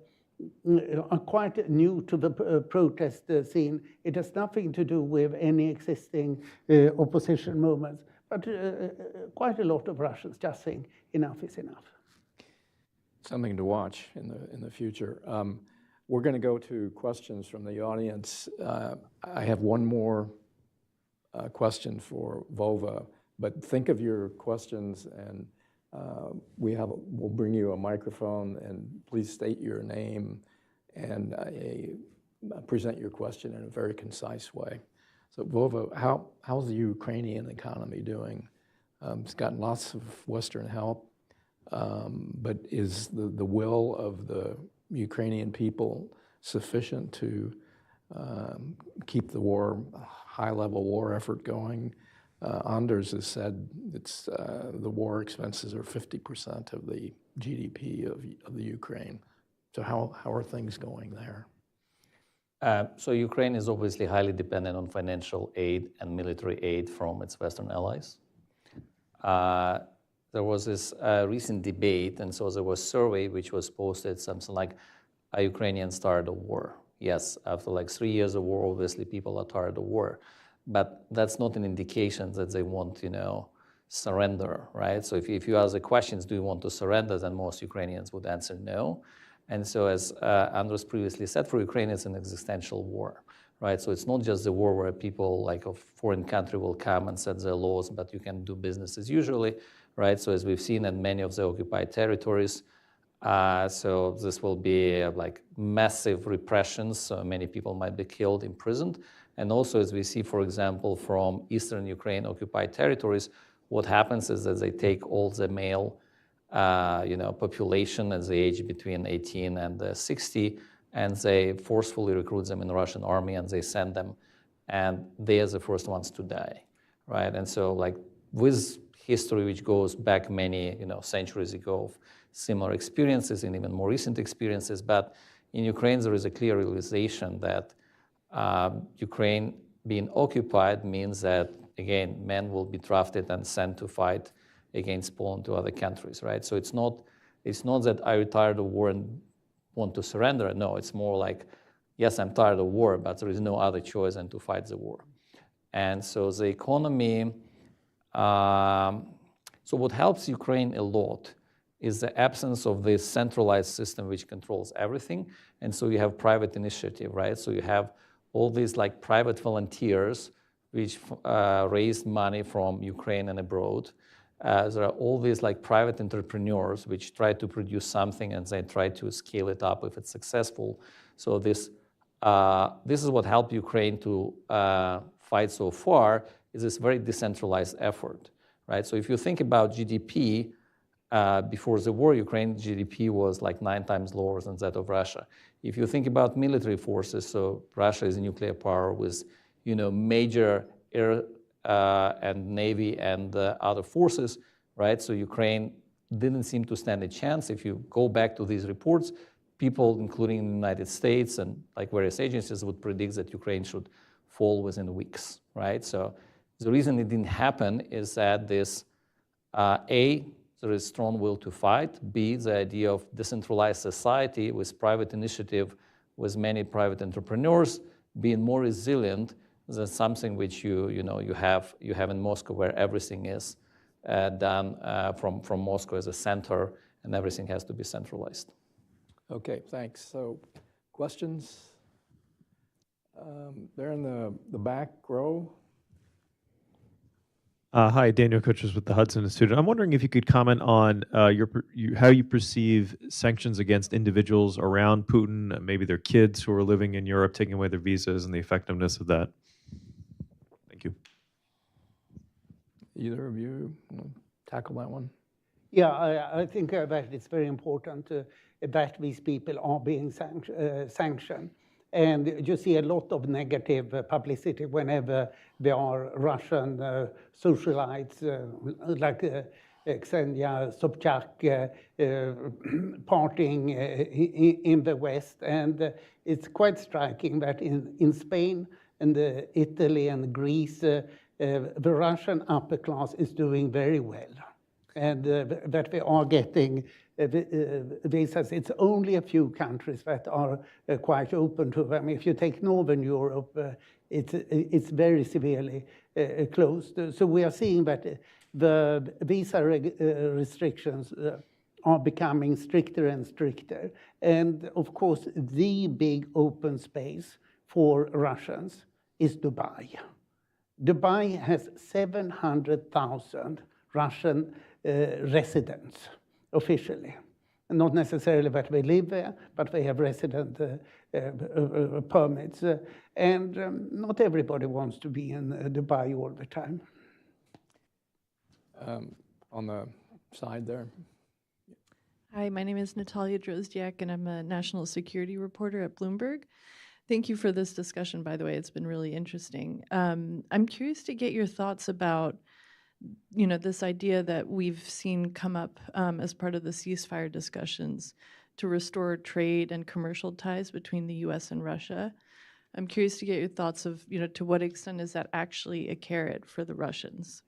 quite new to the protest scene. It has nothing to do with any existing opposition movements, but quite a lot of Russians just think enough is enough. Something to watch in the future. We're going to go to questions from the audience. I have one more question for Vova. But think of your questions, and we'll bring you a microphone, and please state your name and present your question in a very concise way. So Vova, how's the Ukrainian economy doing? It's gotten lots of Western help, but is the will of the Ukrainian people sufficient to keep the war, high-level war effort going? Anders has said it's the war expenses are 50% of the GDP of the Ukraine. So how are things going there? So Ukraine is obviously highly dependent on financial aid and military aid from its Western allies. There was this recent debate, and so there was a survey which was posted, something like, are Ukrainians tired of war? Yes, after like 3 years of war, obviously people are tired of war. But that's not an indication that they want, surrender, right? So if you ask the questions, do you want to surrender, then most Ukrainians would answer no. And so as Andres previously said, for Ukraine, it's an existential war, right? So it's not just the war where people like a foreign country will come and set their laws, but you can do business as usually, right? So as we've seen in many of the occupied territories, so this will be like massive repressions, so many people might be killed, imprisoned. And also, as we see, for example, from eastern Ukraine occupied territories, what happens is that they take all the male population as they age between 18 and 60, and they forcefully recruit them in the Russian army, and they send them, and they are the first ones to die, right? And so, like with history which goes back many centuries ago of similar experiences and even more recent experiences, but in Ukraine there is a clear realization that Ukraine being occupied means that, again, men will be drafted and sent to fight against Poland to other countries, right? So it's not that I retired of war and want to surrender. No, it's more like, yes, I'm tired of war, but there is no other choice than to fight the war. And so the economy, so what helps Ukraine a lot is the absence of this centralized system which controls everything. And so you have private initiative, right? So you have all these like private volunteers which raised money from Ukraine and abroad. There are all these like private entrepreneurs which try to produce something and they try to scale it up if it's successful. So this is what helped Ukraine to fight so far, is this very decentralized effort, right? So if you think about GDP, before the war, Ukraine's GDP was like 9 times lower than that of Russia. If you think about military forces, so Russia is a nuclear power with, major air and navy and other forces, right? So Ukraine didn't seem to stand a chance. If you go back to these reports, people, including the United States and like various agencies, would predict that Ukraine should fall within weeks, right? So the reason it didn't happen is that this, A, there is strong will to fight, B, the idea of decentralized society with private initiative, with many private entrepreneurs being more resilient than something which you have in Moscow, where everything is done from Moscow as a center, and everything has to be centralized. Okay, thanks. So, questions? There in the back row. Hi, Daniel Kutchers with the Hudson Institute. I'm wondering if you could comment on how you perceive sanctions against individuals around Putin, maybe their kids who are living in Europe, taking away their visas, and the effectiveness of that. Thank you. Either of you want to tackle that one? Yeah, I think that it's very important that these people are being sanctioned. And you see a lot of negative publicity whenever there are Russian socialites like Ksenia Sobchak partying in the West. And it's quite striking that in Spain and Italy and Greece, the Russian upper class is doing very well. And that we are getting visas. It's only a few countries that are quite open to them. If you take Northern Europe, it's very severely closed. So we are seeing that the visa restrictions are becoming stricter and stricter. And of course, the big open space for Russians is Dubai. Dubai has 700,000 Russian residents officially. Not necessarily that they live there, but they have resident permits. And not everybody wants to be in Dubai all the time. On the side there. Hi, my name is Natalia Drozdiak, and I'm a national security reporter at Bloomberg. Thank you for this discussion, by the way. It's been really interesting. I'm curious to get your thoughts about, this idea that we've seen come up as part of the ceasefire discussions to restore trade and commercial ties between the U.S. and Russia. I'm curious to get your thoughts of, to what extent is that actually a carrot for the Russians?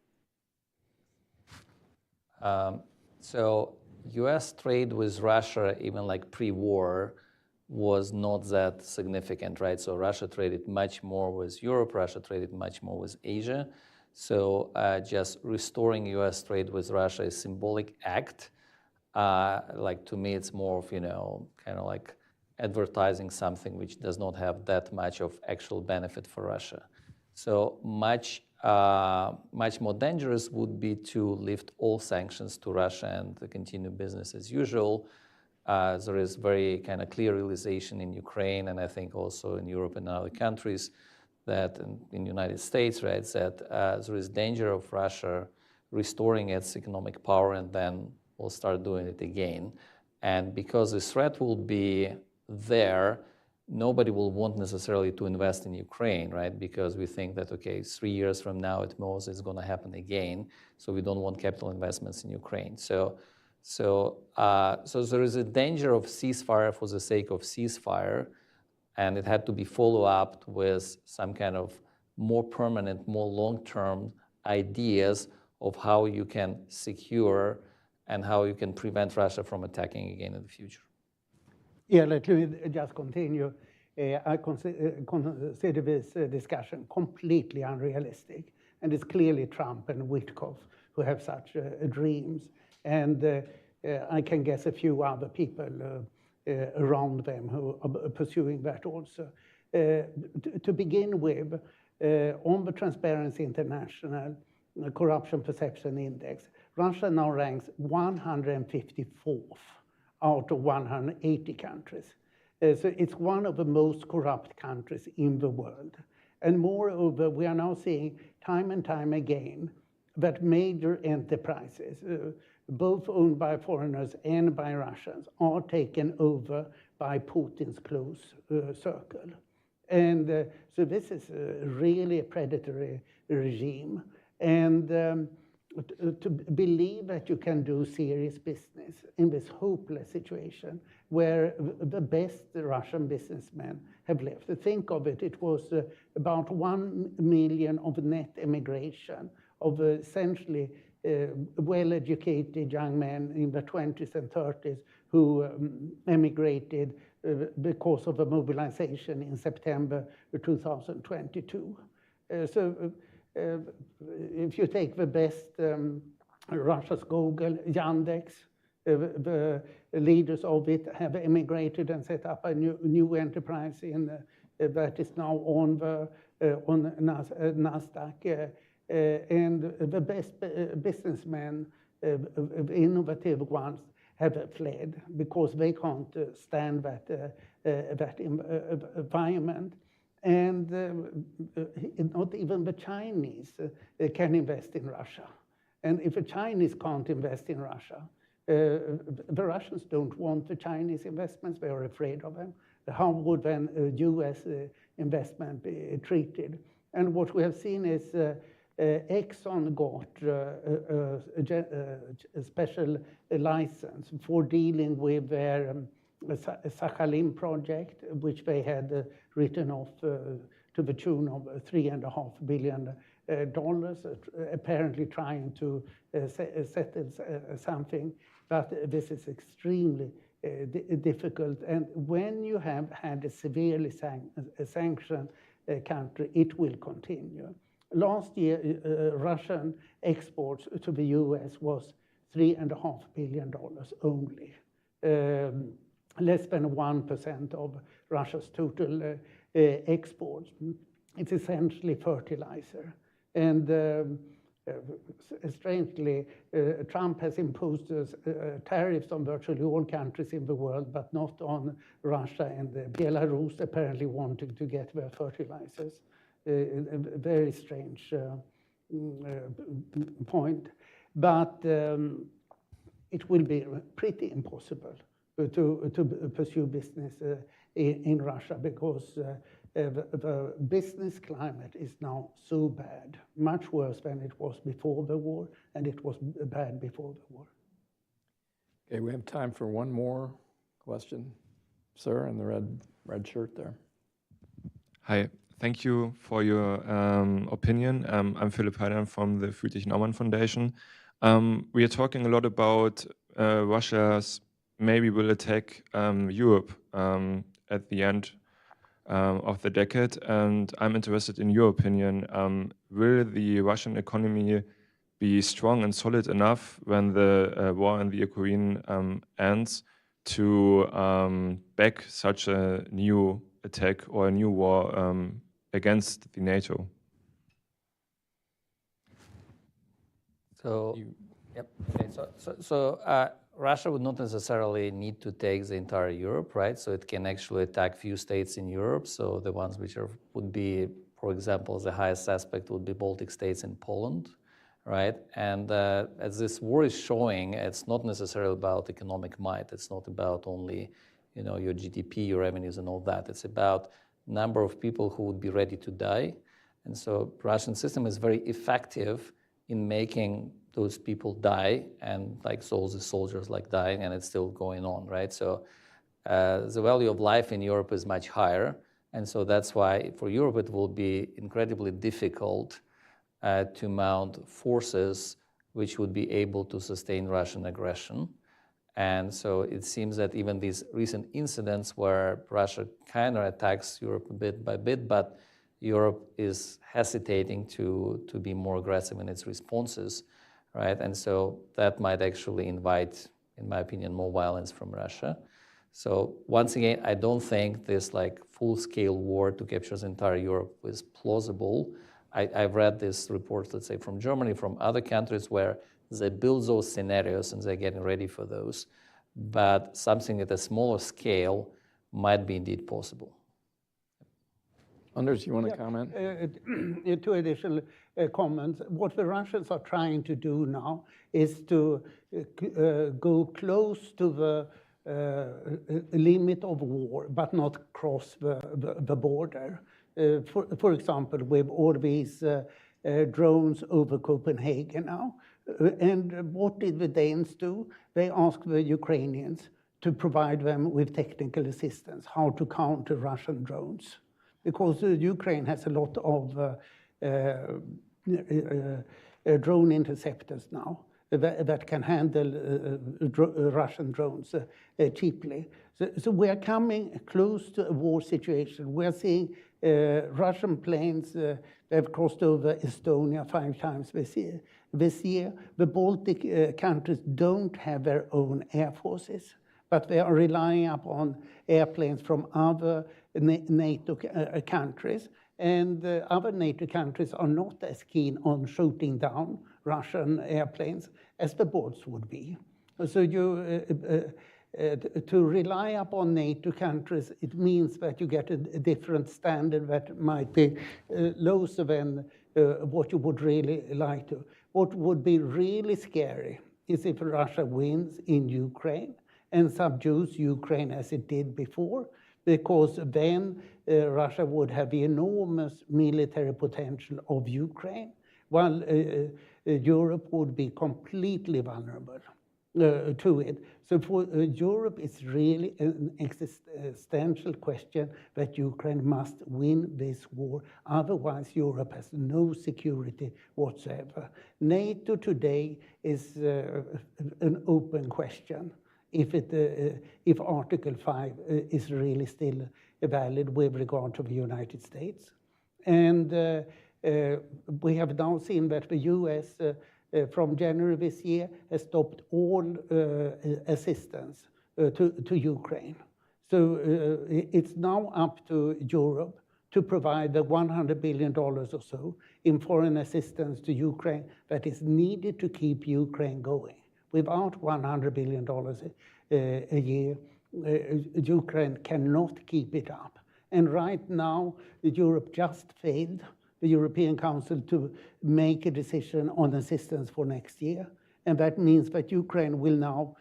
So U.S. trade with Russia, even like pre-war, was not that significant, right? So Russia traded much more with Europe, Russia traded much more with Asia. So just restoring U.S. trade with Russia is a symbolic act. Like to me, it's more of, kind of like advertising something which does not have that much of actual benefit for Russia. So much more dangerous would be to lift all sanctions to Russia and to continue business as usual. There is very kind of clear realization in Ukraine, and I think also in Europe and other countries, that in the United States, right, that there is danger of Russia restoring its economic power and then will start doing it again. And because this threat will be there, nobody will want necessarily to invest in Ukraine, right? Because we think that, okay, 3 years from now at most it's going to happen again. So we don't want capital investments in Ukraine. So there is a danger of ceasefire for the sake of ceasefire, and it had to be followed up with some kind of more permanent, more long-term ideas of how you can secure and how you can prevent Russia from attacking again in the future. Yeah, let me just continue. I consider this discussion completely unrealistic, and it's clearly Trump and Witkoff who have such dreams. And I can guess a few other people around them who are pursuing that also. To begin with, on the Transparency International Corruption Perception Index, Russia now ranks 154th out of 180 countries. So it's one of the most corrupt countries in the world. And moreover, we are now seeing time and time again that major enterprises, both owned by foreigners and by Russians, are taken over by Putin's close circle. And so this is really a predatory regime. And to believe that you can do serious business in this hopeless situation where the best Russian businessmen have left. To think of it, it was about 1 million of net immigration of essentially well-educated young men in the 20s and 30s who emigrated because of a mobilization in September 2022. If you take the best, Russia's Google, Yandex, the leaders of it have immigrated and set up a new enterprise that is now on Nasdaq. And the best businessmen, innovative ones, have fled because they can't stand that environment. And not even the Chinese can invest in Russia. And if the Chinese can't invest in Russia, the Russians don't want the Chinese investments. They are afraid of them. How would then US investment be treated? And what we have seen is Exxon got a special license for dealing with their Sakhalin project, which they had written off to the tune of $3.5 billion, apparently trying to settle something. But this is extremely difficult. And when you have had a severely sanctioned country, it will continue. Last year, Russian exports to the US was $3.5 billion only. Less than 1% of Russia's total exports. It's essentially fertilizer. And strangely, Trump has imposed tariffs on virtually all countries in the world, but not on Russia and Belarus apparently wanting to get their fertilizers. A very strange point. But it will be pretty impossible to pursue business in Russia because the business climate is now so bad, much worse than it was before the war, and it was bad before the war. Okay, we have time for one more question. Sir, in the red shirt there. Hi, thank you for your opinion. I'm Philipp Heider from the Friedrich-Naumann Foundation. We are talking a lot about Russia's maybe will attack Europe at the end of the decade, and I'm interested in your opinion. Will the Russian economy be strong and solid enough when the war in the Ukraine ends to back such a new attack or a new war against the NATO? So, yep. Okay. So Russia would not necessarily need to take the entire Europe, right? So it can actually attack few states in Europe. So the ones which would be, for example, the highest aspect would be Baltic states and Poland, right? And as this war is showing, it's not necessarily about economic might. It's not about only, your GDP, your revenues, and all that. It's about number of people who would be ready to die. And so Russian system is very effective in making those people die, and all the soldiers dying, and it's still going on, right? So the value of life in Europe is much higher, and so that's why for Europe it will be incredibly difficult to mount forces which would be able to sustain Russian aggression. And so it seems that even these recent incidents where Russia kind of attacks Europe bit by bit, but Europe is hesitating to be more aggressive in its responses, right? And so that might actually invite, in my opinion, more violence from Russia. So once again, I don't think this full-scale war to capture the entire Europe is plausible. I've read this report, let's say, from Germany, from other countries where they build those scenarios and they're getting ready for those. But something at a smaller scale might be indeed possible. Anders, you want to comment? Two additional comments. What the Russians are trying to do now is to go close to the limit of war, but not cross the border. For example, with all these drones over Copenhagen now. And what did the Danes do? They asked the Ukrainians to provide them with technical assistance, how to counter Russian drones. Because Ukraine has a lot of drone interceptors now that can handle Russian drones cheaply. So we are coming close to a war situation. We're seeing Russian planes have crossed over Estonia 5 times this year. The Baltic countries don't have their own air forces, but they are relying upon airplanes from other NATO countries. And other NATO countries are not as keen on shooting down Russian airplanes as the Balts would be. So to rely upon NATO countries, it means that you get a different standard that might be lower than what you would really like to. What would be really scary is if Russia wins in Ukraine and subdues Ukraine as it did before, because then Russia would have the enormous military potential of Ukraine, while Europe would be completely vulnerable to it. So for Europe, it's really an existential question that Ukraine must win this war. Otherwise, Europe has no security whatsoever. NATO today is an open question. If Article 5 is really still valid with regard to the United States. And we have now seen that the US from January this year has stopped all assistance to Ukraine. So it's now up to Europe to provide the $100 billion or so in foreign assistance to Ukraine that is needed to keep Ukraine going. Without $100 billion a year, Ukraine cannot keep it up. And right now, Europe just failed the European Council to make a decision on assistance for next year. And that means that Ukraine will now,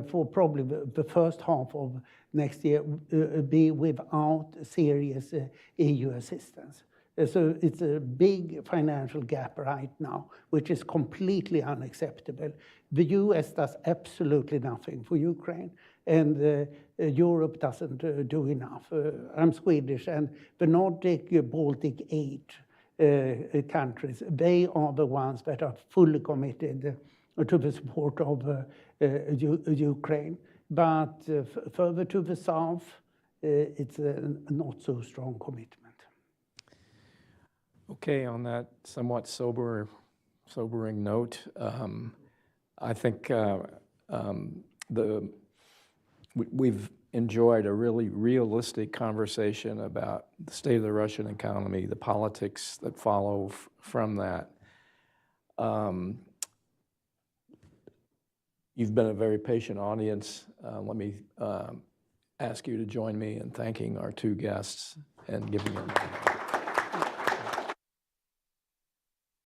for probably the first half of next year, be without serious EU assistance. So it's a big financial gap right now, which is completely unacceptable. The US does absolutely nothing for Ukraine, and Europe doesn't do enough. I'm Swedish, and the Nordic Baltic 8 countries, they are the ones that are fully committed to the support of Ukraine. But further to the south, it's a not so strong commitment. Okay, on that somewhat sobering note, I think we've enjoyed a really realistic conversation about the state of the Russian economy, the politics that follow from that. You've been a very patient audience. Let me ask you to join me in thanking our two guests and giving them